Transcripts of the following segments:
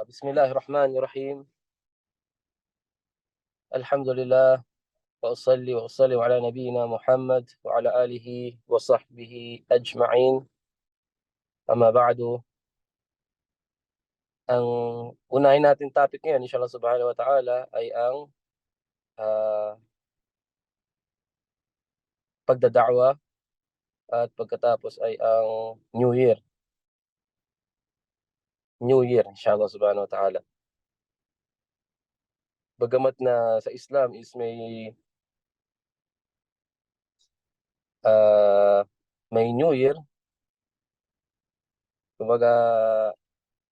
بسم الله الرحمن الرحيم. الحمد لله وأصلي وأسلم على نبينا محمد وعلى آله وصحبه أجمعين. أما بعد, ang unahin natin topic ngayon, inshallah subhanahu wa ta'ala, ay ang ah, pagdada'wa at pagkatapos ay ang New Year. New Year, inshallah subhanahu wa ta'ala. Bagamat na sa Islam is may New Year, kumbaga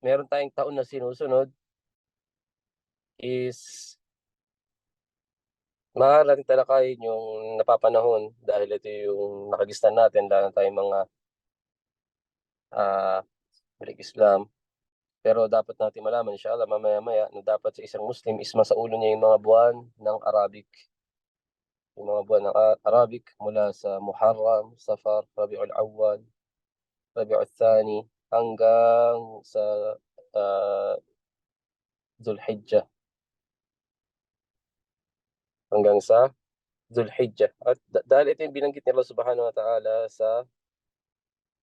meron tayong taon na sinusunod, is maaari natin talakayin yung napapanahon dahil ito yung nakagisnan natin, lalo na tayong mga Balik Islam. Pero dapat natin malaman, inshallah, mamaya-maya, na dapat sa isang Muslim is masaulo niya yung mga buwan ng Arabic. Yung mga buwan ng Arabic mula sa Muharram, Safar, Rabiul Awwal, Rabiul Thani, hanggang sa uh, Zulhijjah. Hanggang sa Zulhijjah. At dahil ito yung binanggit ni Allah subhanahu wa ta'ala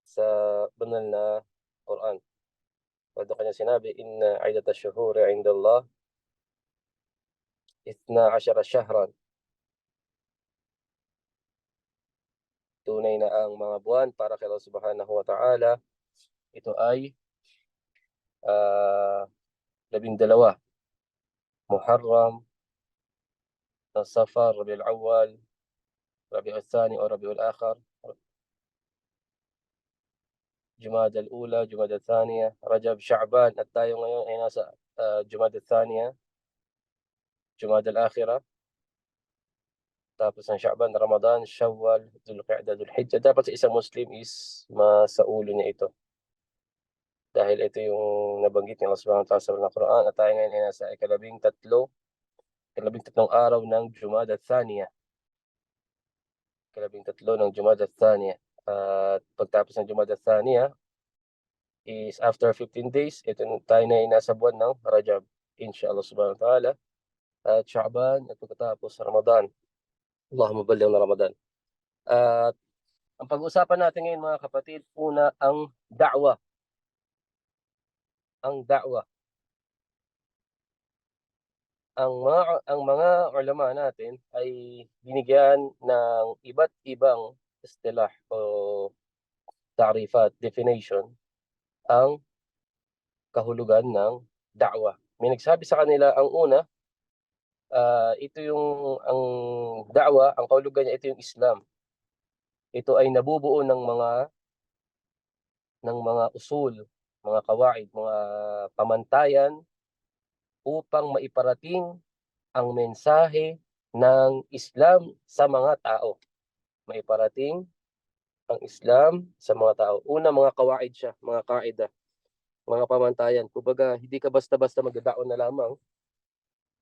sa banal na Quran. Doon kanya sinabi, inna iddata ash-shuhuri 'inda Allah 12 shahran. Tunay na ang mga buwan para kay Allah subhanahu wa ta'ala, ito ay 12. Muharram, Safar, Rabiul Awwal, Rabiul Thani o Rabiul Akhir, Jumada al-Ula, Jumada al-Thaniya, Rajab, Sha'ban, at tayo ngayon ay nasa Jumada al-Thaniya, Jumada al-Akhira, tapos ng Sha'ban, Ramadan, Shawwal, Dhul-Qa'dah, Dhul-Hijjah. Dapat sa isang Muslim is masaulo niya ito. Dahil ito yung nabanggit ni Allah subhanahu wa ta'ala sa Quran, at tayo ngayon ay nasa ikalabing-tatlong araw ng Jumada al-Thaniya. Ikalabing-tatlo ng Jumada al-Thaniya. At pagtapos ng Jumada al-Thaniya is after 15 days, ito tayo na ay nasa buwan ng Rajab, inshallah subhanahu wa ta'ala, at Sha'ban, at pagkatapos Ramadan. Allahumma balligh na Ramadan. At ang pag-uusapan natin ngayon, mga kapatid, una ang da'wa. Ang da'wa. Ang mga ulama natin ay binigyan ng iba't ibang istilah o ta'rifat, definition, ang kahulugan ng da'wa. May nagsabi sa kanila, ang una, ito yung ang da'wa, ang kahulugan niya, ito yung Islam. Ito ay nabubuo ng mga usul, mga kawaid, mga pamantayan upang maiparating ang mensahe ng Islam sa mga tao. Maiparating ang Islam sa mga tao. Una, mga kawaid siya, mga kaida, mga pamantayan. Kumbaga, hindi ka basta-basta magdadaon na lamang.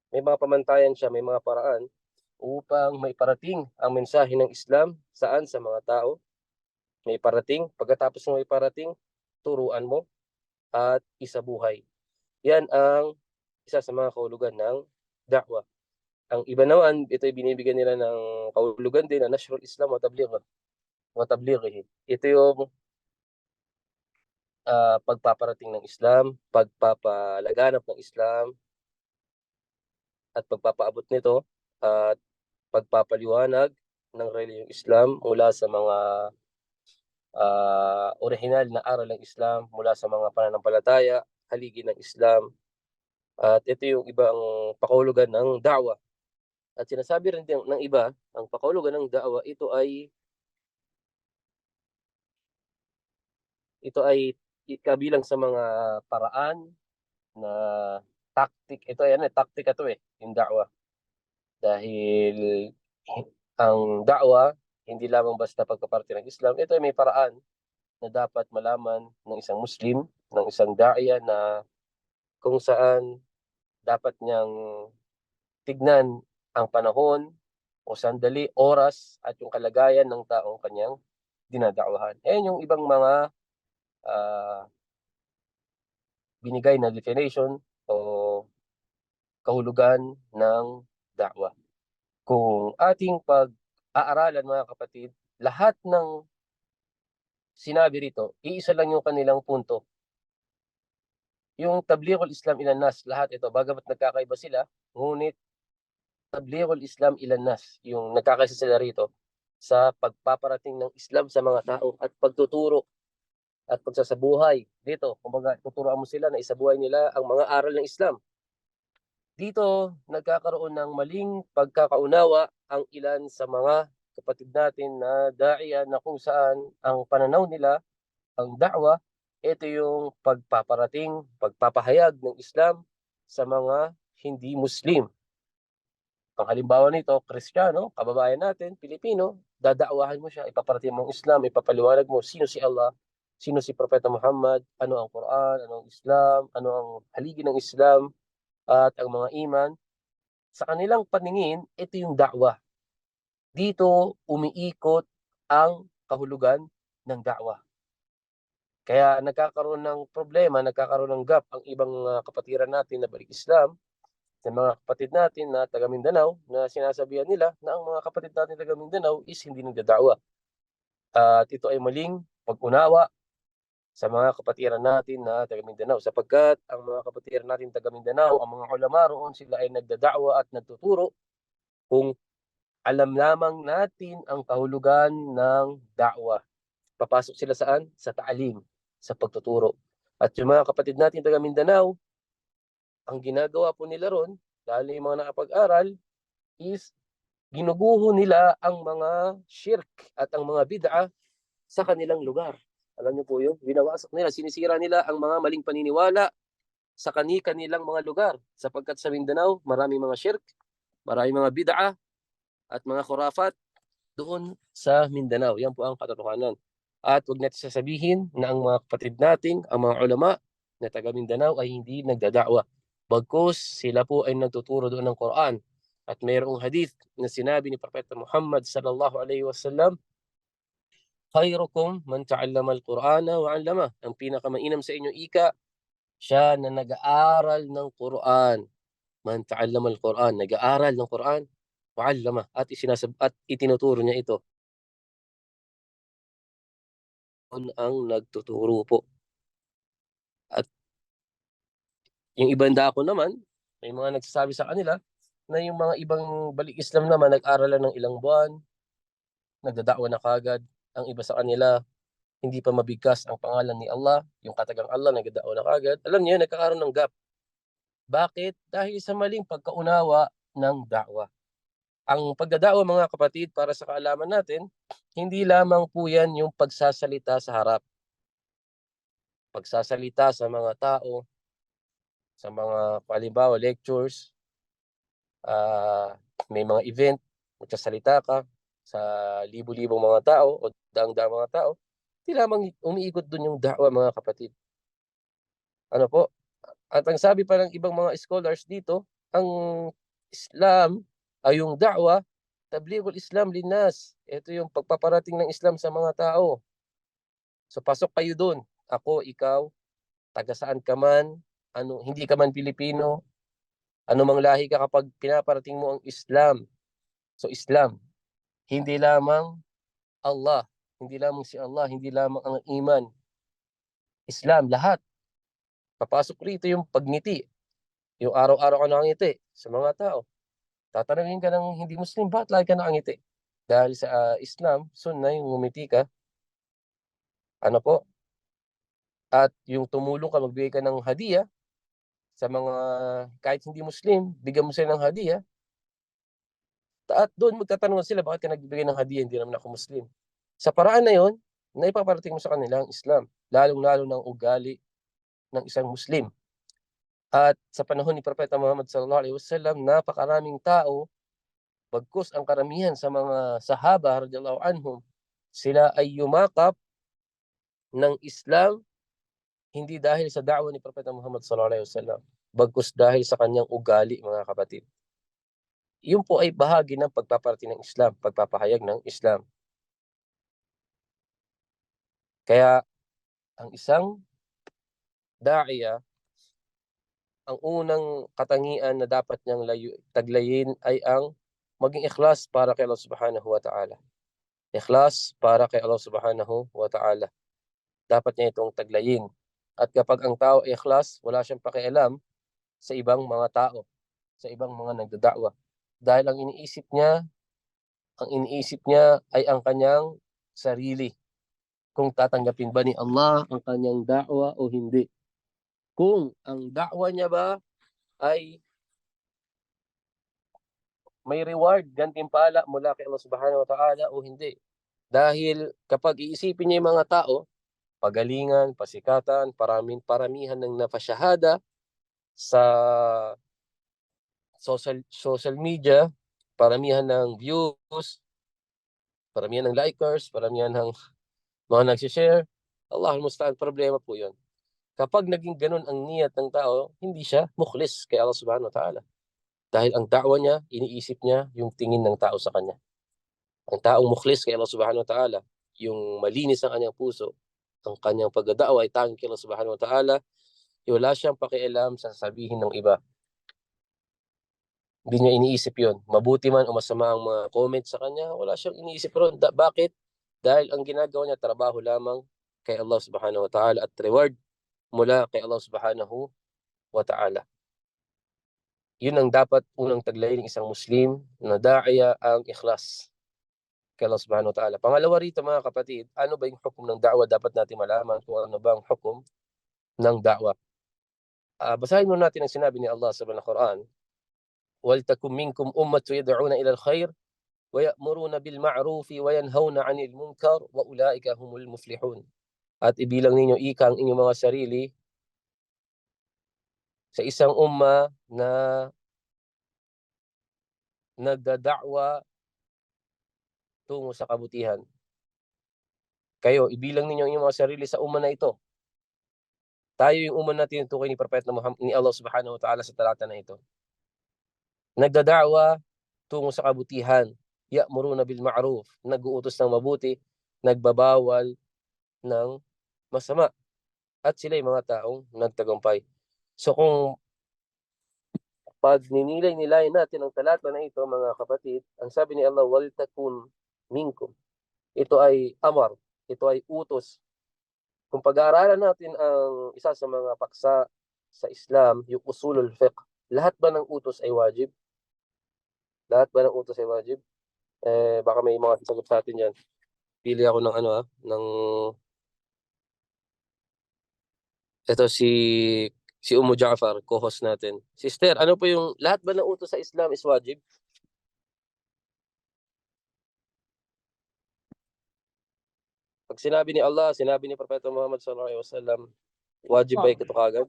May mga pamantayan siya, may mga paraan upang maiparating ang mensahe ng Islam saan sa mga tao. Maiparating, pagkatapos ng maiparating, turuan mo at isabuhay. Yan ang isa sa mga kahulugan ng da'wa. Ang iba naman, ito ay binibigyan nila ng kahulugan din na nashrul Islam wa tablighihi. Ito yung pagpaparating ng Islam, pagpapalaganap ng Islam, at pagpapaabot nito, at pagpapaliwanag ng reliyong Islam mula sa mga orihinal na aral ng Islam, mula sa mga pananampalataya, haligi ng Islam. At ito yung ibang pakahulugan ng da'wa. At sinasabi rin ng iba, ang pakahulugan ng da'wa, ito ay kabilang sa mga paraan na tactic. Ito ay tactic ito yung da'wa. Dahil ang da'wa, hindi lamang basta pagpaparte ng Islam, ito ay may paraan na dapat malaman ng isang Muslim, ng isang da'iya, na kung saan dapat niyang tignan ang panahon o sandali, oras, at yung kalagayan ng taong kanyang dinadakwahan. Ayan yung ibang mga binigay na definition kahulugan ng da'wa. Kung ating pag-aaralan mga kapatid, lahat ng sinabi rito, iisa lang yung kanilang punto. Yung Tablighul Islam ilan nas, lahat ito, bagamat nagkakaiba sila, ngunit Tablighul Islam ilan nas, yung nagkakaisa sila rito sa pagpaparating ng Islam sa mga tao at pagtuturo at pagsasabuhay dito. Kumbaga, tuturuan mo sila na isabuhay nila ang mga aral ng Islam. Dito, nagkakaroon ng maling pagkakaunawa ang ilan sa mga kapatid natin na da'iya na kung saan ang pananaw nila, ang da'wa, ito yung pagpaparating, pagpapahayag ng Islam sa mga hindi Muslim. Ang halimbawa nito, Kristiyano, kababayan natin, Pilipino, dadaawahan mo siya, ipaparating mo ang Islam, ipapaliwanag mo sino si Allah, sino si Propeta Muhammad, ano ang Quran, ano ang Islam, ano ang haligi ng Islam, at ang mga iman. Sa kanilang paningin, ito yung da'wah. Dito umiikot ang kahulugan ng da'wah. Kaya nagkakaroon ng problema, nagkakaroon ng gap ang ibang kapatiran natin na balik Islam sa mga kapatid natin na taga Mindanao na sinasabihan nila na ang mga kapatid natin taga Mindanao is hindi nagdada'wah. At ito ay maling pag-unawa sa mga kapatiran natin na taga Mindanao sapagkat ang mga kapatiran natin taga Mindanao, ang mga ulama roon sila ay nagdada'wah at nagtuturo kung alam lamang natin ang kahulugan ng da'wah. Papasok sila saan? Sa ta'alim, sa pagtuturo. At yung mga kapatid natin taga Mindanao, ang ginagawa po nila ron, lalo yung mga nakapag-aral, is ginuguho nila ang mga shirk at ang mga bid'ah sa kanilang lugar. Alam niyo po yun? Binawasak nila, sinisira nila ang mga maling paniniwala sa kanilang mga lugar. Sapagkat sa Mindanao, maraming mga shirk, maraming mga bid'ah at mga khurafat doon sa Mindanao. Yan po ang katotohanan. At huwag natin sasabihin na ang mga kapatid nating, ang mga ulama na taga Mindanao ay hindi nagdada'wa. Bagkus sila po ay nagtuturo doon ng Quran. At mayroong hadith na sinabi ni Propeta Muhammad sallallahu alaihi wasallam, khairukum man ta'allama al-Qur'ana wa 'allama. Ang pinakamainam sa inyo ika, siya na nag-aaral ng Quran. Man ta'allama al-Quran, nag-aaral ng Quran, wa 'allama at at itinuturo niya ito. Ang nagtuturo po. At yung ibang dako naman, may mga nagsasabi sa kanila na yung mga ibang balik Islam naman nag-aral lang ng ilang buwan, nagdadakwa na kagad. Ang iba sa kanila, hindi pa mabigkas ang pangalan ni Allah, yung katagang Allah, nagdadakwa na kagad. Alam niyo, nagkakaroon ng gap. Bakit? Dahil sa maling pagkaunawa ng da'wa. Ang pagdada'wa mga kapatid, para sa kaalaman natin, hindi lamang po yan yung pagsasalita sa harap. Pagsasalita sa mga tao, sa mga halimbawa lectures, may mga event, magsasalita ka sa libo-libong mga tao o daang-daang mga tao, hindi lamang umiikot dun yung da'wa mga kapatid. Ano po? At ang sabi pa ng ibang mga scholars dito, ang Islam ay yung da'wa, tablighul Islam linnas. Ito yung pagpaparating ng Islam sa mga tao. So pasok kayo dun. Ako, ikaw, taga saan ka man, ano, hindi ka man Pilipino, anumang lahi ka kapag pinaparating mo ang Islam. So Islam, hindi lamang Allah, hindi lamang si Allah, hindi lamang ang iman. Islam, lahat. Papasok rito yung pagngiti, yung araw-araw ka nakangiti sa mga tao. Tatanungin ka ng hindi Muslim, bakit lagi ka nakangiti? Dahil sa Islam, sunnah yung ngumiti ka, ano po, at yung tumulong ka, magbigay ka ng hadiah sa mga kahit hindi Muslim, bigyan mo sila ng hadiah. At doon magtatanong sila, bakit ka nagbibigay ng hadiah, hindi naman ako Muslim. Sa paraan na yon, na ipaparating mo sa kanila ang Islam, lalong-lalo ng ugali ng isang Muslim. At sa panahon ni Propeta Muhammad sallallahu alaihi wasallam, napakaraming tao, bagkus ang karamihan sa mga sahaba radhiyallahu anhum, sila ay yumakap ng Islam hindi dahil sa da'wa ni Propeta Muhammad sallallahu alaihi wasallam, bagkus dahil sa kanyang ugali mga kapatid. Yun po ay bahagi ng pagpaparating ng Islam, pagpapahayag ng Islam. Kaya ang isang da'iya ang unang katangian na dapat niyang taglayin ay ang maging ikhlas para kay Allah Subhanahu wa Ta'ala. Ikhlas para kay Allah Subhanahu wa Ta'ala. Dapat niya itong taglayin. At kapag ang tao ay ikhlas, wala siyang pakialam sa ibang mga tao, sa ibang mga nagdada'wa. Dahil ang iniisip niya ay ang kanyang sarili. Kung tatanggapin ba ni Allah ang kanyang da'wa o hindi. Kung ang da'wa niya ba ay may reward, gantimpala mula kay Allah Subhanahu wa Ta'ala o hindi. Dahil kapag iisipin niya yung mga tao, pagalingan, pasikatan, paramihan ng napasyahada sa social media, paramihan ng views, paramihan ng likers, paramihan ng mga nagsishare. Allahul Musta'an, problema po yun. Kapag naging ganun ang niyat ng tao, hindi siya mukhlis kay Allah Subhanahu wa Ta'ala. Dahil ang da'wa niya, iniisip niya yung tingin ng tao sa kanya. Ang taong mukhlis kay Allah Subhanahu wa Ta'ala, yung malinis ang kanyang puso, ang kanyang pagdada'wa ay tanging kay Allah Subhanahu wa Ta'ala, wala siyang pakialam sa sasabihin ng iba. Hindi niya iniisip yun. Mabuti man o masama ang mga comment sa kanya, wala siyang iniisip ron. Bakit? Dahil ang ginagawa niya, trabaho lamang kay Allah Subhanahu wa Ta'ala at reward mula kay Allah Subhanahu wa Ta'ala. Yun ang dapat unang taglayin ng isang Muslim na da'iya ang ikhlas kay Allah Subhanahu wa Ta'ala. Pangalawa rito mga kapatid, ano ba yung hukom ng da'wa? Dapat natin malaman kung ano ba ang hukom ng da'wa. Basahin mo natin ang sinabi ni Allah sa Quran. وَلْتَكُنْ مِنْكُمْ أُمَّةٌ يَدْعُونَ إِلَى الْخَيْرِ وَيَأْمُرُونَ بِالْمَعْرُوفِ وَيَنْهَوْنَ عَنِ الْمُنْكَرِ وَأُولَٰئِكَ هُمُ الْمُفْلِحُونَ. At ibilang ninyo ika ang inyong mga sarili sa isang umma na nagdada'wa tungo sa kabutihan. Kayo, ibilang ninyo ang inyong mga sarili sa umma na ito. Tayo yung umma na tinutukoy ni Propeta Muhammad, ni Allah Subhanahu wa Ta'ala sa talata na ito. Nagdada'wa tungo sa kabutihan. Ya'muruna bil ma'ruf, nag-uutos ng mabuti, nagbabawal ng masama. At sila yung mga taong nagtagumpay. So kung pag ninilay-nilay natin ang talata na ito, mga kapatid, ang sabi ni Allah, wal takun minkum. Ito ay amar, ito ay utos. Kung pag-aaralan natin ang isa sa mga paksa sa Islam, yung usulul fiqh, lahat ba ng utos ay wajib? Lahat ba ng utos ay wajib? Baka may mga sagot sa atin yan. Pili ako ng ng ito si Ummu Ja'far, co-host natin. Sister, ano po yung lahat ba ng utos sa Islam is wajib? Pag sinabi ni Allah, sinabi ni Propeta Muhammad sallallahu alaihi wasallam, wajib ba ito kagad?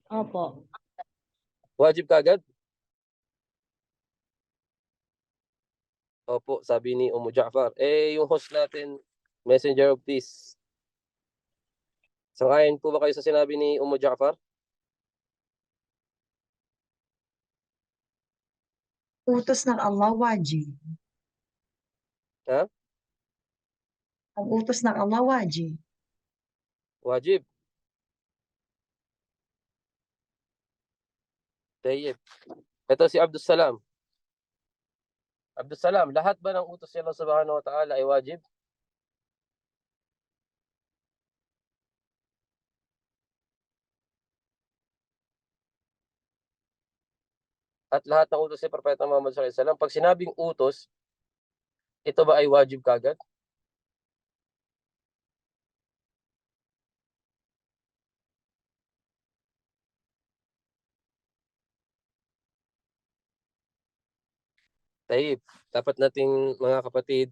Opo. Wajib kagad? Opo, sabi ni Ummu Ja'far. Yung host natin, Messenger of Peace. Sangayon po ba kayo sa sinabi ni Ummu Ja'far? Utos ng Allah, wajib. Ha? Ang utos ng Allah, wajib. Wajib. Tayyib. Ito si Abdus Salam. Abdus Salam, lahat ba ng utos ni Allah Subhanahu wa Ta'ala ay wajib? At lahat ng utos ni Propeta Muhammad sallallahu alaihi wasallam, pag sinabing utos, ito ba ay wajib kagad? Tayyib. Dapat nating mga kapatid,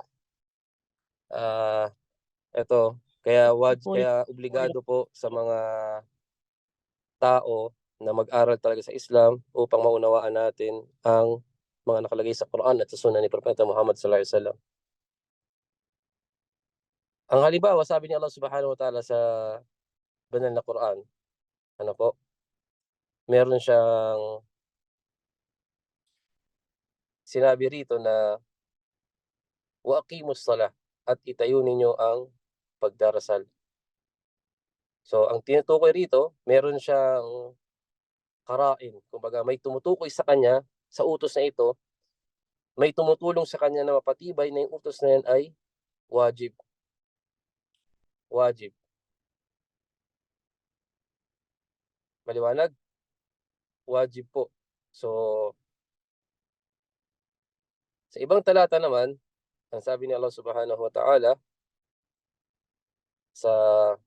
ito, kaya obligado po sa mga tao na mag-aral talaga sa Islam upang maunawaan natin ang mga nakalagay sa Quran at sa Sunnah ni Propeta Muhammad sallallahu alaihi wasallam. Ang halimbawa, sabi ni Allah Subhanahu wa Ta'ala sa banal na Quran, ano po? Meron siyang sinabi rito na wa aqimus salah at itayo ninyo ang pagdarasal. So, ang tinutukoy rito, meron siyang qara'in. Kumbaga may tumutukoy sa kanya, sa utos na ito, may tumutulong sa kanya na mapatibay na yung utos na yan ay wajib. Wajib. Maliwanag? Wajib po. So, sa ibang talata naman, ang sabi ni Allah Subhanahu wa Ta'ala sa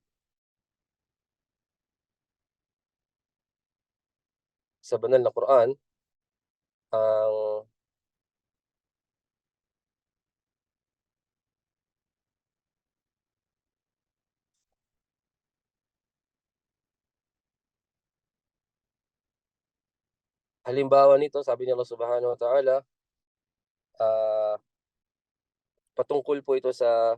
banal na Quran, ang halimbawa nito, sabi ni Allah Subhanahu wa Ta'ala, patungkol po ito sa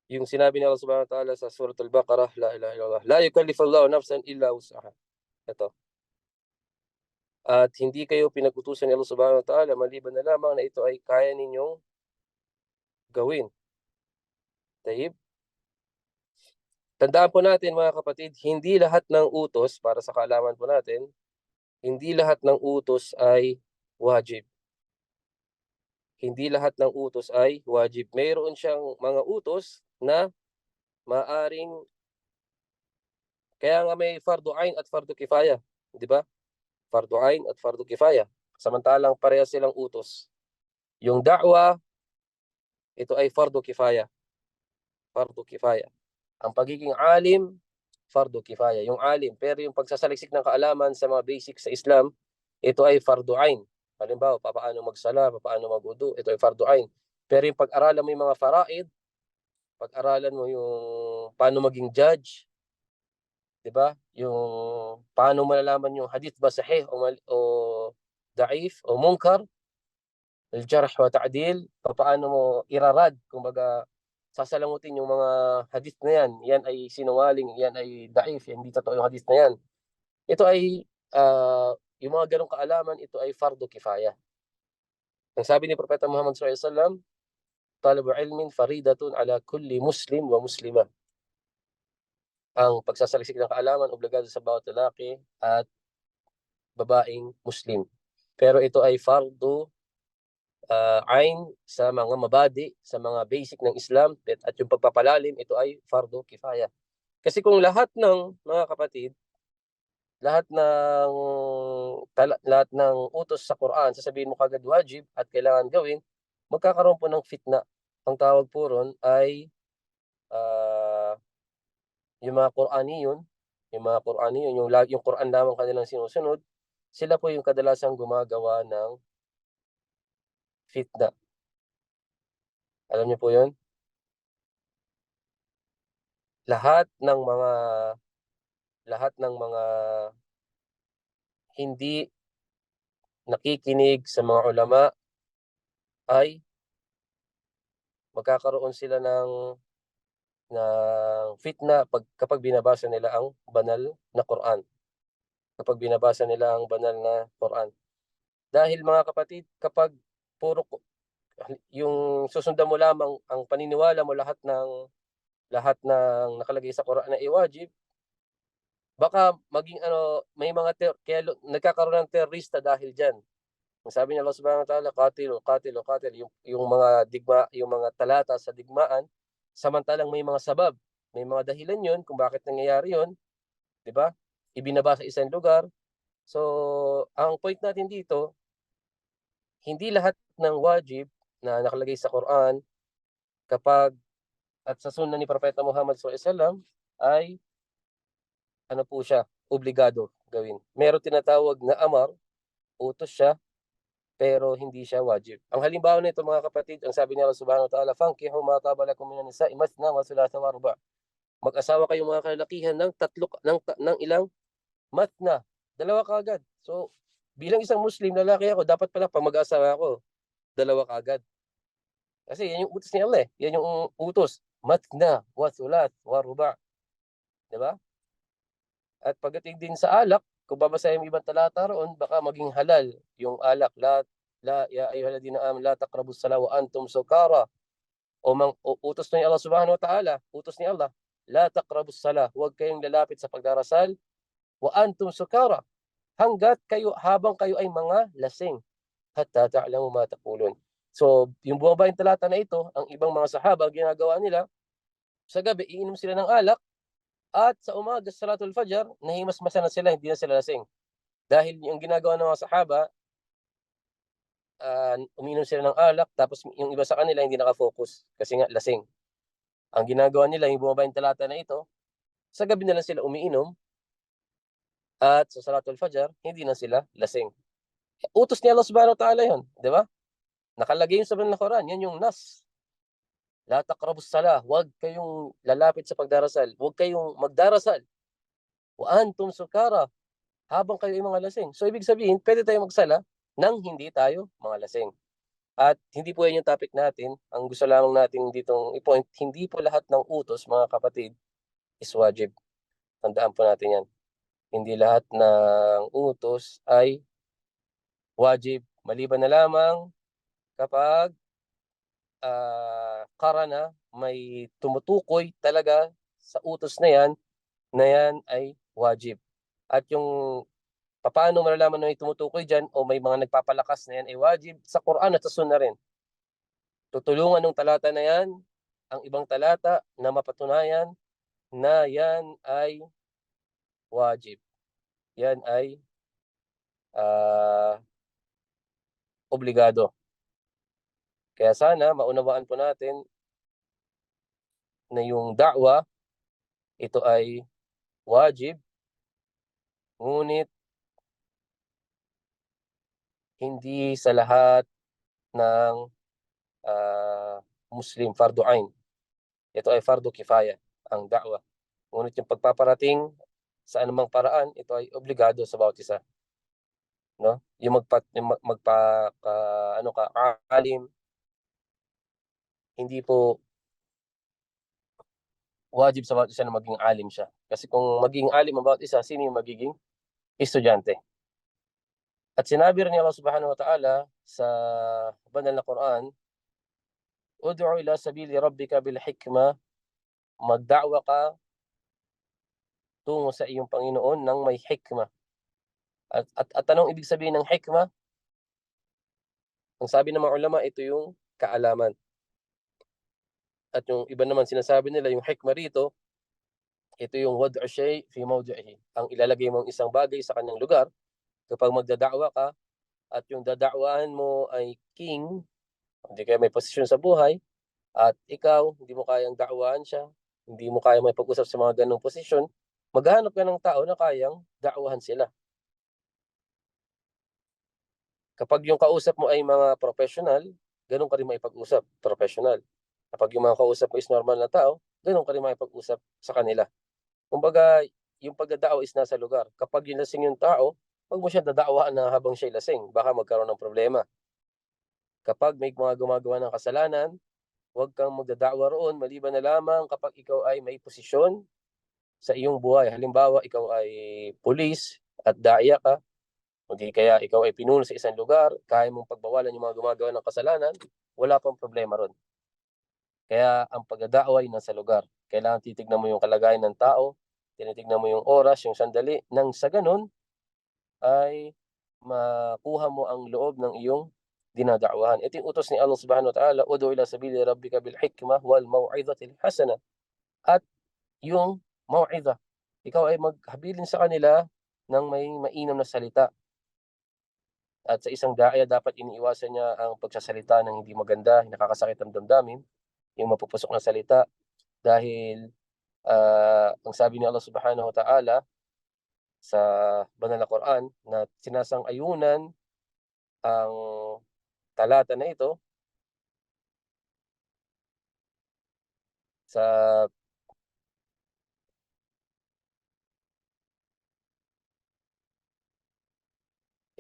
yung sinabi ni Allah Subhanahu wa Ta'ala sa Surah Al-Baqarah, la ilaha illallah, la yukallifullahu nafsan illa wus'aha. Ito. At hindi kayo pinag-utusan ni Allah Subhanahu wa Ta'ala maliban na lamang na ito ay kaya ninyong gawin. Taib. Tandaan po natin mga kapatid, hindi lahat ng utos, para sa kaalaman po natin, hindi lahat ng utos ay wajib. Hindi lahat ng utos ay wajib. Mayroon siyang mga utos na maaring, kaya nga may fardu ain at fardu kifaya, di ba? Fardu ain at fardu kifaya. Samantalang parehas silang utos. Yung da'wa, ito ay fardu kifaya. Fardu kifaya. Ang pagiging alim, fardu kifaya. Yung alim, pero yung pagsasaliksik ng kaalaman sa mga basics sa Islam, ito ay fardu ain. Halimbawa, paano magsala, paano magwudu, ito ay fardu ain. Pero yung pag-aralan mo yung mga faraid, pag-aralan mo yung paano maging judge, 'di ba? Yung paano malalaman yung hadith ba sahih o da'if o munkar, al-jarh wa ta'dil, paano mo irarad, kumbaga sasalamutin yung mga hadith na yan ay sinungaling, yan ay da'if, hindi totoo yung hadith na yan. Ito ay yung mga ganong kaalaman, ito ay fardu kifaya. Ang sabi ni Propeta Muhammad sallallahu alaihi wasallam, talabu ilmin faridatun ala kulli muslim wa muslima. Ang pagsasaliksik ng kaalaman, obligado sa bawat lalaki at babaeng Muslim. Pero ito ay fardu ain sa mga mabadi, sa mga basic ng Islam, at yung pagpapalalim, ito ay fardu kifaya. Kasi kung lahat ng mga kapatid, lahat ng utos sa Quran, sasabihin mo kagad wajib at kailangan gawin, magkakaroon po ng fitna. Ang tawag po ron ay yung mga Qur'aniyon, yung Quran lamang kanilang sinusunod, sila po yung kadalasang gumagawa ng fitna. Alam niyo po yun? Lahat ng mga hindi nakikinig sa mga ulama ay magkakaroon sila ng fitna kapag binabasa nila ang banal na Quran. Kapag binabasa nila ang banal na Quran. Dahil mga kapatid, kapag puro yung susundan mo lamang ang paniniwala mo, lahat ng nakalagay sa Quran na iwajib, baka maging may mga kaya nagkakaroon ng terorista dahil diyan. Ang sabi ni Allah Subhanahu wa Ta'ala, qatilu yung mga talata sa digmaan, samantalang may mga sabab, may mga dahilan yun kung bakit nangyayari yun, 'di ba? Ibinaba sa isang lugar. So, ang point natin dito, hindi lahat ng wajib na nakalagay sa Quran at sa sunna ni Propeta Muhammad sallallahu alaihi wasallam ay po siya, obligado gawin. Meron tinatawag na amar, utos siya, pero hindi siya wajib. Ang halimbawa nito mga kapatid, ang sabi ni Allah Subhanahu wa Ta'ala, fankihu ma taba lakum minan nisa'i mathna wa thulatha wa ruba'. Mag-asawa kayo mga kalalakihan ng ng ilang mathna, dalawa kaagad. So, bilang isang Muslim lalaki ako, dapat pala pag mag-asawa ako, dalawa kaagad. Kasi yan yung utos ni Allah eh. Yan yung utos. Mathna wa thulath wa ruba'. 'Di ba? At pagdating din sa alak, kung babasahin mo ibang talata roon, baka maging halal yung alak. La ya ayyuhalladhina amanu la taqrabus sala wa antum sukara. o utos ni Allah Subhanahu wa Ta'ala, utos ni Allah, la taqrabus salah, huwag kayong lalapit sa pagdarasal, wa antum sukara, habang kayo ay mga lasing, hatta ta'lamu ma taqulun. So, yung bumaba yung talata na ito, ang ibang mga sahaba, ginagawa nila, sa gabi, iinom sila ng alak, at sa umaga, sa Salatul Fajr, nahimasmasan na sila, hindi na sila lasing. Dahil yung ginagawa ng mga sahaba, uminom sila ng alak, tapos yung iba sa kanila hindi nakafocus kasi nga lasing. Ang ginagawa nila, yung bumaba yung talata na ito, sa gabi na lang sila umiinom, at sa Salatul Fajr, hindi na sila lasing. Utos ni Allah Subhanahu wa Ta'ala yun, di ba? Nakalagay yun sa banal na Quran, yan yung nas. La taqrabus salah, huwag kayong lalapit sa pagdarasal, huwag kayong magdarasal. Wa antum sukara, habang kayo ay mga lasing. So ibig sabihin, pwede tayong magsala nang hindi tayo mga lasing. At hindi po yan yung topic natin. Ang gusto lamang natin ditong i-point, hindi po lahat ng utos, mga kapatid, is wajib. Tandaan po natin yan. Hindi lahat ng utos ay wajib. Maliban na lamang kapag karana, may tumutukoy talaga sa utos na yan ay wajib. At yung paano malalaman na may tumutukoy dyan o may mga nagpapalakas na yan ay wajib, sa Quran at sa Sunnah rin. Tutulungan ng talata na yan ang ibang talata na mapatunayan na yan ay wajib. Yan ay obligado. Kaya sana maunawaan po natin na yung da'wa, ito ay wajib, ngunit hindi sa lahat ng Muslim fardu ain. Ito ay fardu kifaya, ang da'wa. Ngunit yung pagpaparating sa anumang paraan, ito ay obligado sa bawat isa. No? Yung alim, hindi po wajib sa bawat isa na maging alim siya. Kasi kung maging alim ang bawat isa, sino yung magiging estudyante? At sinabi rin ni Allah Subhanahu wa Ta'ala sa banal na Quran, ud'u ila sabili rabbika bil hikma, magda'wa ka tungo sa iyong Panginoon ng may hikma. At anong ibig sabihin ng hikma? Ang sabi ng mga ulama, ito yung kaalaman. At yung iba naman sinasabi nila, yung hikma rito, ito yung wad'u shay fi mawdi'ihi. Ang ilalagay mong isang bagay sa kanyang lugar kapag magdada'wa ka at yung dada'wahan mo ay king, hindi kaya may posisyon sa buhay, at ikaw, hindi mo kayang da'wahan siya, hindi mo kayang may pag-usap sa mga ganong posisyon, maghahanap ka ng tao na kayang da'wahan sila. Kapag yung kausap mo ay mga professional, ganun ka rin maipag-usap, professional. Kapag yung mga kausap mo is normal na tao, ganun ka rin maipag-usap sa kanila. Kumbaga, yung pagdadaaw is nasa lugar. Kapag yung lasing yung tao, huwag mo siya dadawaan na habang siya lasing. Baka magkaroon ng problema. Kapag may mga gumagawa ng kasalanan, huwag kang magdadaawa roon, maliban na lamang kapag ikaw ay may posisyon sa iyong buhay. Halimbawa, ikaw ay pulis at daya ka, hindi kaya ikaw ay pinuno sa isang lugar, kaya mong pagbawalan yung mga gumagawa ng kasalanan, wala pang problema ron. Kaya ang pagdadaaw ay nasa lugar. Kailangan titignan mo yung kalagayan ng tao, tinitignan mo yung oras, yung sandali, nang sa ganun ay makuha mo ang loob ng iyong dinadakwahan. Ito yung utos ni Allah Subhanahu wa Ta'ala, ud'u ila sabili rabbika bil hikmah wal mau'izatil hasana. At yung mau'iza, ikaw ay maghabilin sa kanila ng may mainam na salita. At sa isang daya, dapat iniiwasan niya ang pagsasalita ng hindi maganda, nakakasakit ang damdamin, yung mapupusok na salita, dahil ang sabi ni Allah Subhanahu wa Ta'ala sa banal na Quran na sinasang-ayunan ang talata na ito sa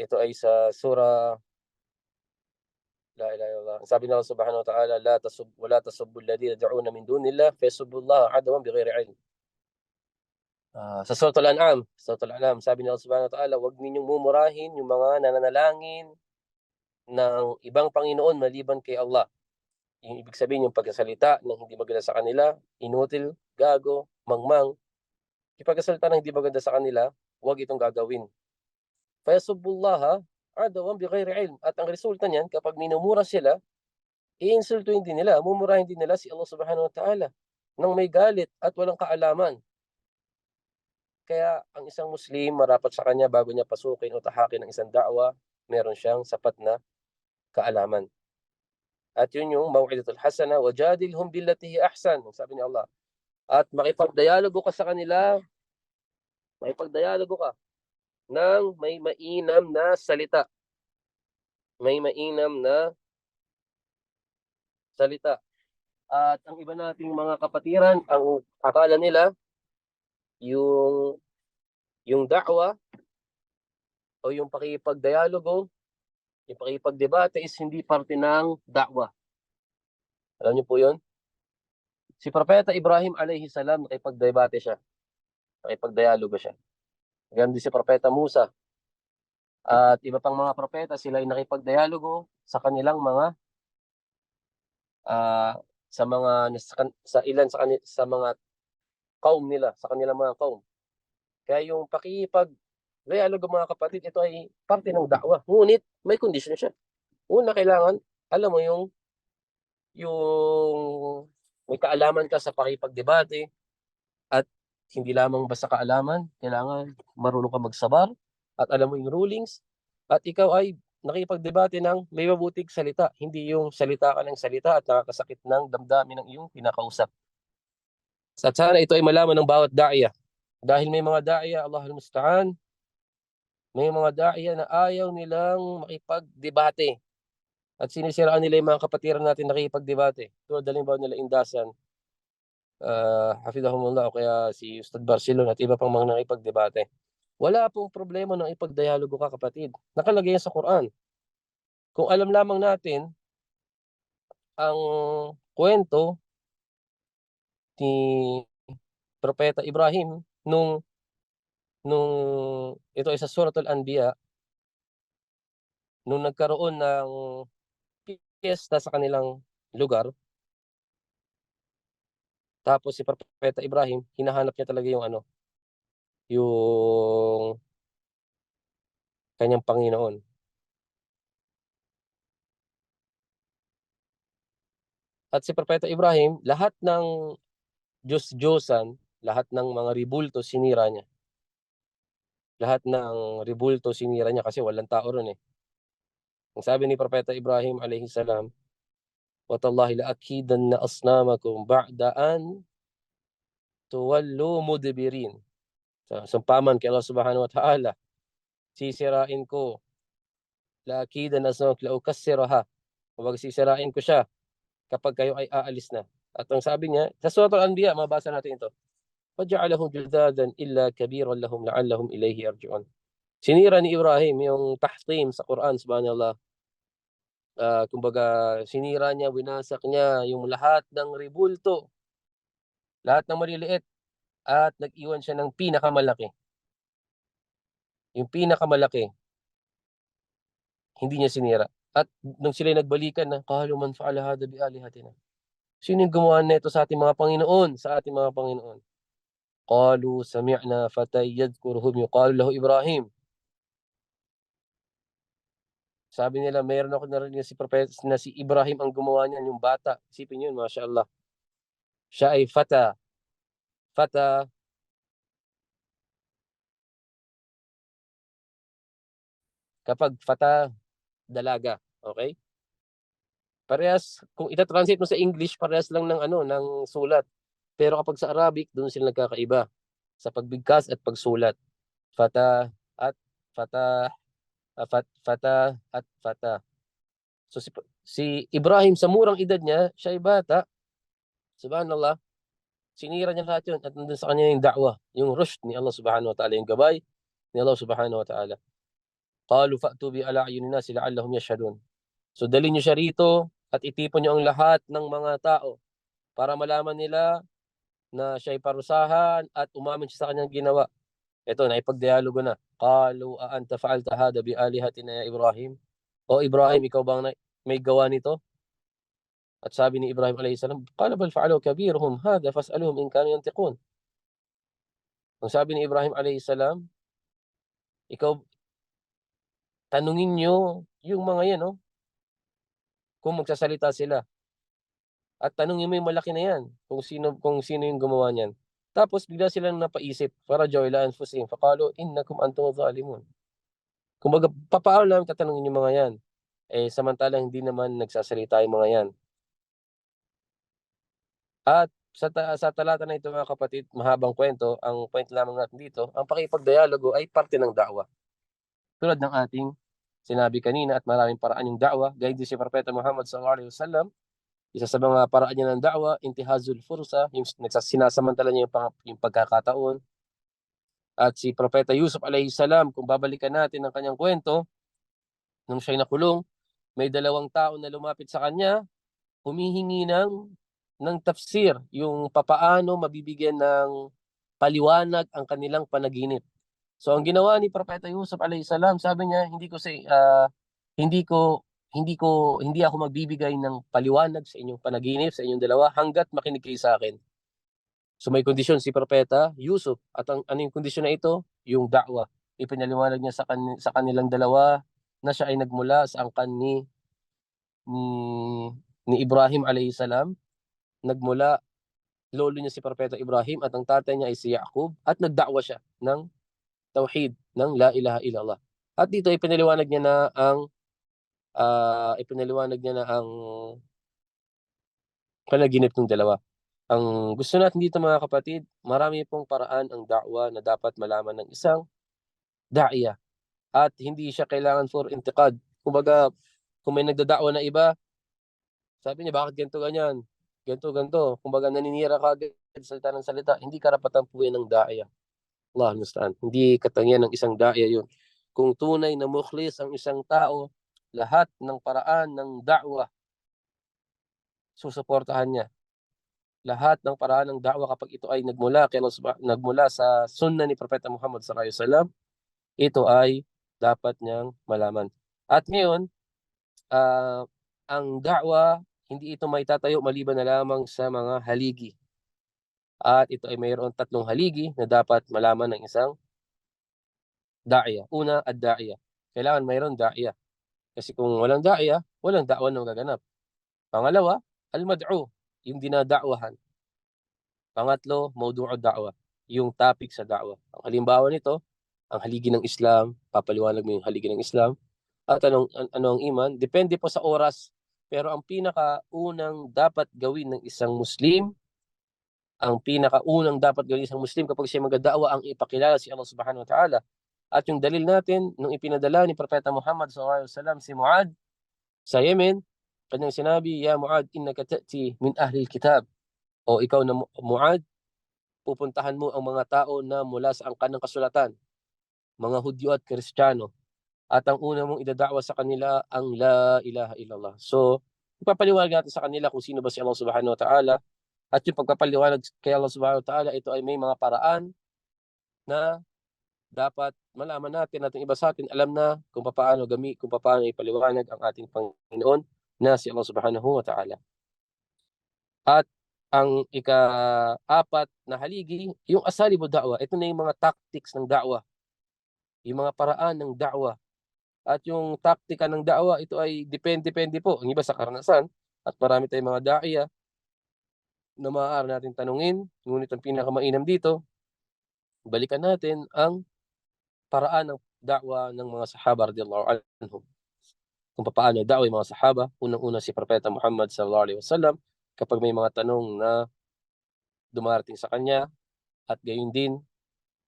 ito ay sa surah La ilaha illallah. Ang sabi ng Allah Subhanahu wa Ta'ala, la tasubbu alladhina yad'una min dunillah fayasubbullaha adwan bighairi ilm. Sa Suratul An'am, sabi ng Allah Subhanahu wa Ta'ala, huwag ninyong mumurahin yung mga nananalangin ng ibang Panginoon maliban kay Allah. yung ibig sabihin yung pagsasalita ng hindi maganda sa kanila, inutil, gago, mangmang, yung pagsasalita ng hindi maganda sa kanila, huwag itong gagawin. Fayasubbullaha adawan bighairi ilm. At ang resulta niyan, kapag minumura sila, iinsultuhin din nila, mumurahin din nila si Allah subhanahu wa ta'ala nang may galit at walang kaalaman. Kaya ang isang Muslim, marapat sa kanya bago niya pasukin o tahakin ng isang da'wa, meron siyang sapat na kaalaman. At yun yung maw'idatul hasana, wajadilhum billati hi ahsan. Sabi ni Allah. At makipagdialogo ka sa kanila, makipagdialogo ka ng may mainam na salita. May mainam na salita. At ang iba nating mga kapatiran, ang akala nila, yung da'wa o yung pakipagdialogo, yung pakipagdebate is hindi parte ng da'wa. Alam niyo po yun? Si Propeta Ibrahim alayhi salam, nakipagdebate siya. Nakipagdialogo siya. Ganyan din si Propeta Musa. At iba pang mga propeta, sila ay nakipagdialogo sa kanilang mga sa mga sa ilan sa mga kaum nila, sa kanilang mga kaum. Kaya yung pakipag-dialogo mga kapatid, ito ay parte ng da'wa. Ngunit may condition siya. Una, kailangan, alam mo yung may kaalaman ka sa pakipagdebate at hindi lamang basta kaalaman, kailangan marunong ka magsabar at alam mo yung rulings at ikaw ay nakipagdebate ng may mabuting salita, hindi yung salita ka ng salita at nakakasakit ng damdamin ng iyong pinakausap. At sana ito ay malaman ng bawat da'iya. Dahil may mga da'iya, Allahul Musta'an, may mga da'iya na ayaw nilang makipagdebate at sinisiraan nila yung mga kapatiran natin nakipagdebate. Tulad halimbawa nila Indasan, hafidhahumullah, o kaya si Ustad Barcelona at iba pang mga nakipagdebate. Wala pong problema ng ipagdialogo ka, kapatid. Nakalagay yan sa Quran. Kung alam lamang natin ang kwento ni Propeta Ibrahim nung ito ay sa Suratul Anbiya, nung nagkaroon ng piyesta sa kanilang lugar, tapos si Propeta Ibrahim, hinahanap niya talaga yung kanyang Panginoon. At si Propeta Ibrahim, lahat ng Diyos-Diyosan, lahat ng mga ribulto sinira niya. Lahat ng ribulto sinira niya kasi walang tao ron eh. Ang sabi ni Propeta Ibrahim alayhi salam, "Watallahi la'akidanna asnamakum ba'da an tuwallu mudbirin." So, sumpaman kay Allah subhanahu wa ta'ala, sisirain ko, la'akidanna asnamakum la'ukassiraha. Kumbaga sisirain ko siya kapag kayo ay aalis na. At ang sabi niya, sa Suratul Anbiya, mabasa natin ito. "Faja'alahum judadan illa kabiran lahum la'allahum ilayhi yarji'un." Sinira ni Ibrahim yung tahtim sa Quran, subhanallah. Kumbaga, sinira niya, winasak niya yung lahat ng ribulto, lahat ng maliliit, at nag-iwan siya ng pinakamalaki. Yung pinakamalaki, hindi niya sinira. At nung sila nagbalikan na, qalu man fa'ala hadha bi alihatina. Sino yung gumawa nito sa ating mga Panginoon, sa ating mga Panginoon? Qalu sami'na fatay yadhkuruhum yuqalu lahu Ibrahim. Sabi nila, mayroon ako narinig si propeta na si Ibrahim ang gumawa niyan, yung bata. Isipin yun, mashallah. Siya ay fata. Fata, kapag fata, dalaga. Okay? Parehas, kung ita-translate mo sa English, parehas lang ng sulat. Pero kapag sa Arabic, doon sila nagkakaiba sa pagbigkas at pagsulat. Fata at fata, fata at fata. So si Ibrahim sa murang edad niya, siya ay bata. Subhanallah, sinira niya lahat yun at nandun sa kanya yung da'wah, yung rushd ni Allah subhanahu wa ta'ala, yung gabay ni Allah subhanahu wa ta'ala. Qalu fa'tu bi ala ayunin nasi la'allahum yashhadun. So dalhin niyo siya rito at itipon niyo ang lahat ng mga tao para malaman nila na siya ay parusahan at umamin siya sa kanyang ginawa. Ito, naipagdialogo na. Qalu a anta fa'alta hada bi alihatina ya Ibrahim? O Ibrahim, ikaw bang may gawa nito? At sabi ni Ibrahim alayhi salam, qala bal fa'alu kabiruhum hadha fas'aluhum in kanu yantiqun. Ang sabi ni Ibrahim alayhi salam, ikaw tanungin niyo yung mga yan, no, kung magsasalita sila. At tanungin mo yung malaki na yan, kung sino yung gumawa niyan. Tapos bigla silang napaisip, farajaw ila anfusihim faqalu innakum antum zalimun. Kumbaga, papaano namin tatanungin yung mga yan? Eh, samantalang hindi naman nagsasalita yung mga yan. At sa talata na ito, mga kapatid, mahabang kwento, ang point lamang natin dito, ang pakipagdialogo ay parte ng da'wa. Tulad ng ating sinabi kanina, at maraming paraan yung da'wa, gaya din si Propeta Muhammad sallallahu alaihi wasallam, isa sa mga paraan niya ng da'wa, intihazul fursa, yung sinasamantala niya yung pagkakataon. At si Propeta Yusuf alayhi salam, kung babalikan natin ang kanyang kwento, nung siya'y nakulong, may dalawang tao na lumapit sa kanya, humihingi ng tafsir, yung papaano mabibigyan ng paliwanag ang kanilang panaginip. So ang ginawa ni Propeta Yusuf alayhi salam, sabi niya, hindi ko hindi ako magbibigay ng paliwanag sa inyong panaginip, sa inyong dalawa, hanggat makinig kayo sa akin. So may kondisyon si Propeta Yusuf, at ano yung kondisyon na ito? Yung da'wa. Ipinaliwanag niya sa kanilang dalawa na siya ay nagmula sa angkan ni, ni Ibrahim alayhi salam, nagmula lolo niya si Propeta Ibrahim, at ang tatay niya ay si Yaqub, at nagda'wa siya ng tauhid, ng la ilaha illallah. At dito ipinaliwanag niya na ang panaginip ng dalawa. Ang gusto natin dito, mga kapatid, marami pong paraan ang da'wa na dapat malaman ng isang da'iya, at hindi siya kailangan for intiqad. Kumbaga, kung may nagdada'wa na iba, sabi niya, bakit ganito ganyan? Ganito, ganito. Kumbaga, naninira ka agad salita ng salita. Hindi karapatan po yan ng da'iya. Allah musta'an. Hindi katangian ng isang da'iya yun. Kung tunay na mukhlis ang isang tao, lahat ng paraan ng da'wa, susuportahan niya. Lahat ng paraan ng da'wa, kapag ito ay nagmula sa sunna ni Propeta Muhammad sallallahu alaihi wasallam, ito ay dapat niyang malaman. At ngayon, ang da'wa, hindi ito maitatayo maliban na lamang sa mga haligi. At ito ay mayroon 3 haligi na dapat malaman ng isang da'iya. Una, ad-da'iya. Kailangan mayroon da'iya. Kasi kung walang da'iya, walang da'wa na magaganap. Pangalawa, al-mad'u, yung dinada'wahan. Pangatlo, mawdu'ud da'wa, yung topic sa da'wa. Ang halimbawa nito, ang haligi ng Islam, papaliwanag mo yung haligi ng Islam. At ano ang iman? Depende po sa oras. Pero ang pinakaunang dapat gawin ng isang Muslim, kapag siya magdada'wa, ang ipakilala si Allah Subhanahu wa Ta'ala. At yung dalil natin, nung ipinadala ni Propeta Muhammad sallallahu alaihi wasallam si Muad sa Yemen, kanyang sinabi, "Ya Muad, innaka ta'ti min ahli al-kitab." O ikaw na Muad, pupuntahan mo ang mga tao na mula sa angkan ng kasulatan, mga Hudyo at Kristiyano. At ang una mong idada'wa sa kanila ang la ilaha illallah. So, ipapaliwanag natin sa kanila kung sino ba si Allah Subhanahu wa Ta'ala. At yung pagpapaliwanag kay Allah Subhanahu wa Ta'ala, ito ay may mga paraan na dapat malaman natin, at iba sa atin alam na kung paano ipaliwanag ang ating Panginoon na si Allah Subhanahu wa Ta'ala. At ang ika-4 na haligi, yung asalibu da'wa. Ito na yung mga tactics ng da'wa, yung mga paraan ng da'wa. At yung taktika ng da'wa, ito ay depende po. Ang iba sa karanasan, at marami tayong mga da'iya na maaari natin tanungin. Ngunit ang pinakamainam dito, balikan natin ang paraan ng da'wa ng mga sahaba radhiyallahu anhum. Kung paano da'wa yung mga sahaba, unang-una si Propeta Muhammad sallallahu alaihi wasallam, kapag may mga tanong na dumarating sa kanya, at gayon din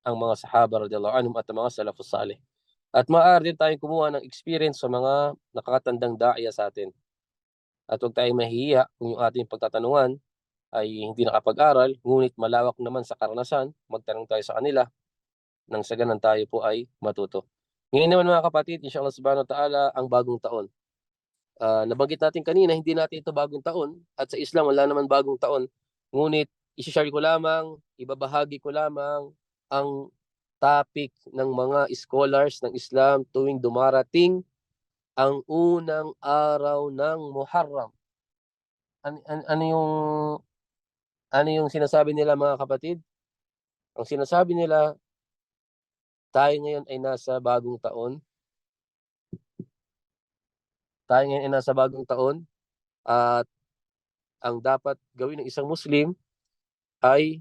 ang mga sahaba radhiyallahu anhum at ang mga salafus salih. At maaari din tayong kumuha ng experience sa mga nakakatandang da'iya sa atin. At huwag tayong mahihiya kung yung ating pagtatanungan ay hindi nakapag-aral, ngunit malawak naman sa karanasan, magtanong tayo sa kanila, nang sa ganun tayo po ay matuto. Ngayon naman, mga kapatid, inshallah subhanahu wa ta'ala, ang bagong taon. Nabanggit natin kanina, hindi natin ito bagong taon, at sa Islam wala naman bagong taon. Ngunit isi-share ko lamang, ibabahagi ko lamang ang topic ng mga scholars ng Islam tuwing dumarating ang unang araw ng Muharram. ano yung sinasabi nila, mga kapatid? Ang sinasabi nila, tayo ngayon ay nasa bagong taon. Tayo ngayon ay nasa bagong taon at ang dapat gawin ng isang Muslim ay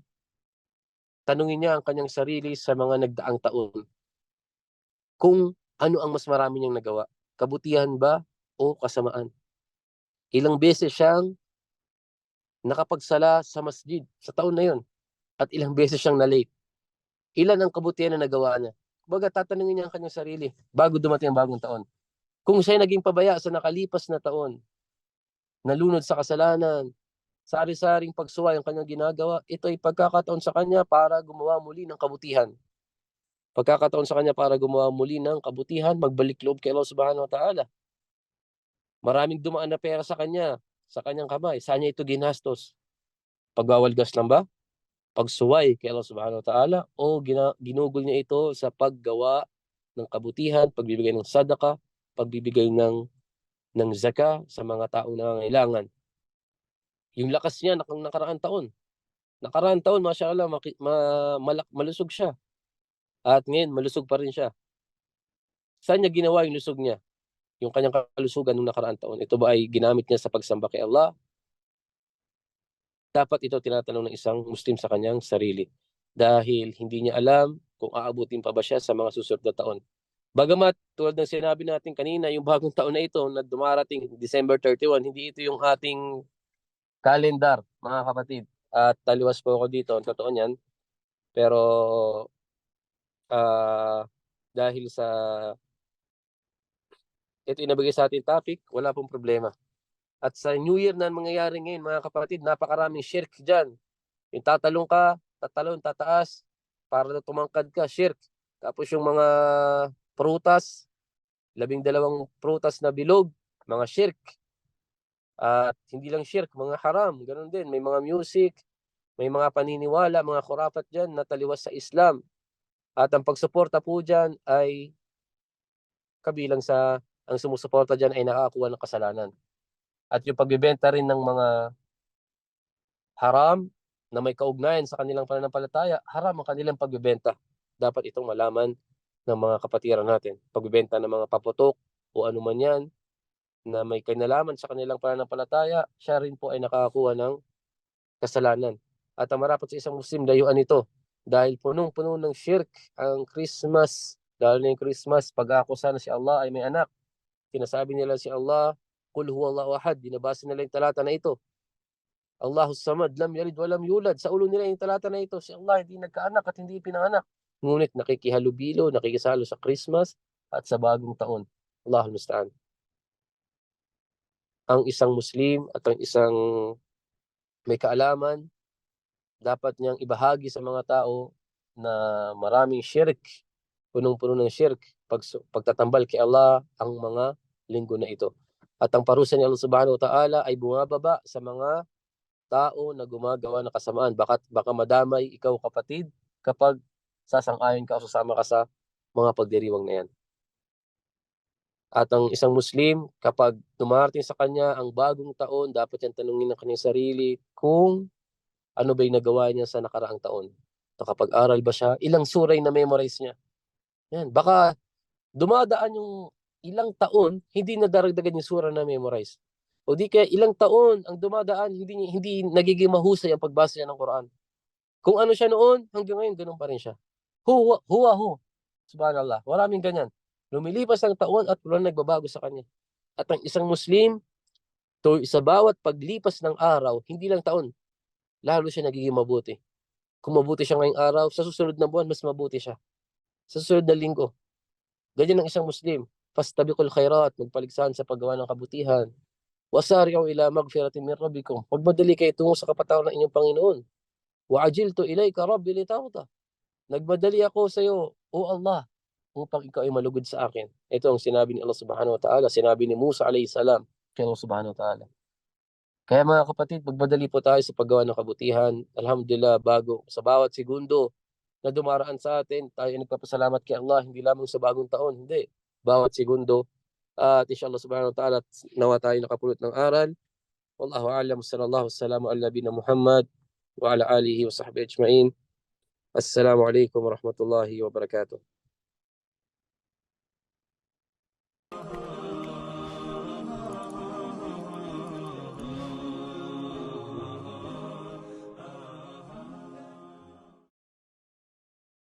tanungin niya ang kanyang sarili sa mga nagdaang taon kung ano ang mas marami niyang nagawa. Kabutihan ba o kasamaan? Ilang beses siyang nakapagsala sa masjid sa taon na yon at ilang beses siyang na-late. Ilan ang kabutihan na nagawa niya? Kumbaga, tatanungin niya ang kanyang sarili bago dumating ang bagong taon. Kung siya naging pabaya sa nakalipas na taon, nalunod sa kasalanan, sari-saring pagsuway ang kanyang ginagawa, ito ay pagkakataon sa kanya para gumawa muli ng kabutihan. Pagkakataon sa kanya para gumawa muli ng kabutihan, magbalik loob kay Allah Subhanahu wa Ta'ala. Maraming dumaan na pera sa kanya, sa kanyang kamay. Saan niya ito ginastos? Pagwawalgas lang ba? Pagsuway kay Allah Subhanahu wa Ta'ala? O ginugol niya ito sa paggawa ng kabutihan, pagbibigay ng sadaka, pagbibigay ng zaka sa mga taong nangangailangan? Yung lakas niya nakaraang taon. Nakaraang taon, mashallah, malusog siya. At ngayon, malusog pa rin siya. Saan niya ginawa yung lusog niya? Yung kanyang kalusugan nung nakaraang taon. Ito ba ay ginamit niya sa pagsamba kay Allah? Dapat ito tinatanong ng isang Muslim sa kanyang sarili. Dahil hindi niya alam kung aabutin pa ba siya sa mga susunod na taon. Bagamat, tulad ng sinabi natin kanina, yung bagong taon na ito na dumarating December 31, hindi ito yung ating calendar, mga kapatid. At taliwas po ako dito, totoo niyan. Pero dahil sa ito inabigay sa ating topic, wala pong problema. At sa New Year na mangyayari ngayon, mga kapatid, napakaraming shirk dyan. Yung tatalong ka, tataas, para na tumangkad ka, shirk. Tapos yung mga prutas, 12 prutas na bilog, mga shirk. At hindi lang shirk, mga haram, ganun din. May mga music, may mga paniniwala, mga khurafat dyan na taliwas sa Islam. At ang pagsuporta po dyan ay kabilang sa, ang sumusuporta dyan ay nakakakuha ng kasalanan. At yung pagbibenta rin ng mga haram na may kaugnayan sa kanilang pananampalataya, haram ang kanilang pagbibenta. Dapat itong malaman ng mga kapatiran natin. Pagbibenta ng mga paputok o anuman yan na may kinalaman sa kanilang pananampalataya, siya rin po ay nakakakuha ng kasalanan. At ang marapat sa isang Muslim, layuan ito. Dahil punong-puno ng shirk ang Christmas. Dahil na yung Christmas, pag-aakusa na si Allah ay may anak. Sinasabi nila si Allah, Qul huwallahu ahad. Dinabasa nila yung talata na ito. Allahus samad, lam yalid walam yulad. Sa ulo nila yung talata na ito, si Allah hindi nagkaanak at hindi pinanganak. Ngunit nakikihalubilo, nakikisalo sa Christmas at sa bagong taon. Allahul musta'an. Ang isang Muslim at ang isang may kaalaman, dapat niyang ibahagi sa mga tao na maraming shirk, punong-puno ng shirk, pagtatambal kay Allah ang mga linggo na ito. At ang parusa ni Allah Subhanahu wa Ta'ala ay bumababa sa mga tao na gumagawa ng kasamaan. Baka madamay ikaw, kapatid, kapag sasang-ayon ka o sasama ka sa mga pagdiriwang na yan. At ang isang Muslim, kapag dumarating sa kanya ang bagong taon, dapat yan tanungin ng kanyang sarili kung ano ba yung nagawa niya sa nakaraang taon. Nakapag-aral ba siya? Ilang suray na memorize niya? Yan. Baka dumadaan yung ilang taon, hindi na daragdagan yung sura na memorize. O di kaya ilang taon ang dumadaan, hindi nagiging mahusay ang pagbasa niya ng Quran. Kung ano siya noon, hanggang ngayon, ganun pa rin siya. Huwa. Subhanallah. Maraming ganyan. Lumilipas ang taon at walang nagbabago sa kanya. At ang isang Muslim, sa bawat paglipas ng araw, hindi lang taon, lalo siya nagiging mabuti. Kung mabuti siya ngayong araw, sa susunod na buwan, mas mabuti siya. Sa susunod na linggo. Ganyan ang isang Muslim. Fastabiqul khairat, magpaligsahan sa paggawa ng kabutihan. Wasari'u ila magfiratin min rabbikum. Magmadali kayo tungo sa kapatawaran ng inyong Panginoon. Wa ajiltu ilayka rabbi litawta. Nagmadali ako sa iyo, O Allah, upang ikaw ay malugod sa akin. Ito ang sinabi ni Allah Subhanahu wa Ta'ala, sinabi ni Musa alayhi salam kay Allah Subhanahu wa Ta'ala. Kaya mga kapatid, magmadali po tayo sa paggawa ng kabutihan. Alhamdulillah, bago sa bawat segundo na dumaraan sa atin, tayo ay nagpapasalamat kay Allah, hindi lamang sa bagong taon, hindi. Bawat segundo. At inshallah Subhanahu wa Ta'ala, nawa tayo nakapulot ng aral Wallahu a'lam. Sallallahu wassalamu ala nabiyina Muhammad wa ala alihi wa sahbihi ajma'in. Assalamu alaikum warahmatullahi wabarakatuh.